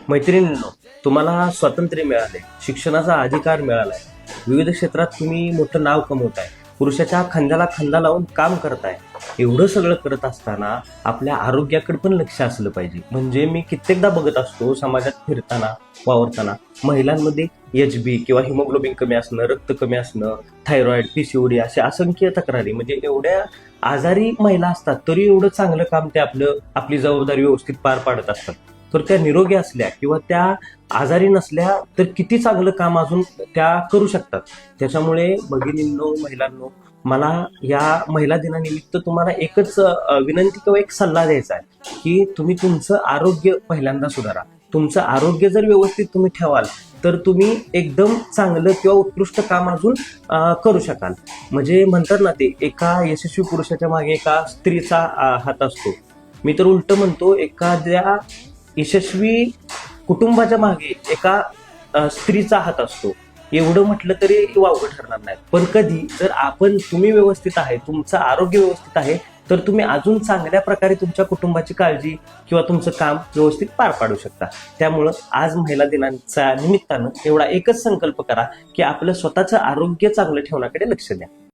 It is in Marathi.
मैत्रिणींनो, तुम्हाला स्वातंत्र्य मिळाले, शिक्षणाचा अधिकार मिळालाय, विविध क्षेत्रात तुम्ही मोठं नाव कमवताय, पुरुषाच्या खांद्याला खांदा लावून काम करताय. एवढं सगळं करत असताना आपल्या आरोग्याकडे पण लक्ष असलं पाहिजे. म्हणजे मी कित्येकदा बघत असतो समाजात फिरताना, वावरताना महिलांमध्ये HB किंवा हिमोग्लोबिन कमी असणं, रक्त कमी असणं, थायरॉइड, PCOD अशा असंख्य तक्रारी, म्हणजे एवढ्या आजारी महिला असतात तरी एवढं चांगलं काम ते आपली जबाबदारी व्यवस्थित पार पाडत असतात. तर त्या निरोगी असल्या किंवा त्या आजारी नसल्या तर किती चांगलं काम अजून त्या करू शकतात. त्याच्यामुळे भगिनींनो, महिलांनो, मला या महिला दिनानिमित्त तुम्हाला एकच विनंती किंवा एक सल्ला द्यायचा आहे की तुम्ही तुमचं आरोग्य पहिल्यांदा सुधारा. तुमचं आरोग्य जर व्यवस्थित तुम्ही ठेवाल तर तुम्ही एकदम चांगलं किंवा उत्कृष्ट काम अजून करू शकाल. म्हणजे म्हणतात ना, ते एका यशस्वी पुरुषाच्या मागे एका स्त्रीचा हात असतो. मी तर उलट म्हणतो, एखाद्या यशस्वी कुटुंबाच्या मागे एका स्त्रीचा हात असतो. एवढं म्हटलं तरी वावगं ठरणार नाही. पण कधी जर तुम्ही व्यवस्थित आहे, तुमचं आरोग्य व्यवस्थित आहे, तर तुम्ही अजून चांगल्या प्रकारे तुमच्या कुटुंबाची काळजी किंवा तुमचं काम व्यवस्थित पार पाडू शकता. त्यामुळं आज महिला दिनाच्या निमित्तानं एवढा एकच संकल्प करा की आपलं स्वतःचं आरोग्य चांगलं ठेवण्याकडे लक्ष द्या.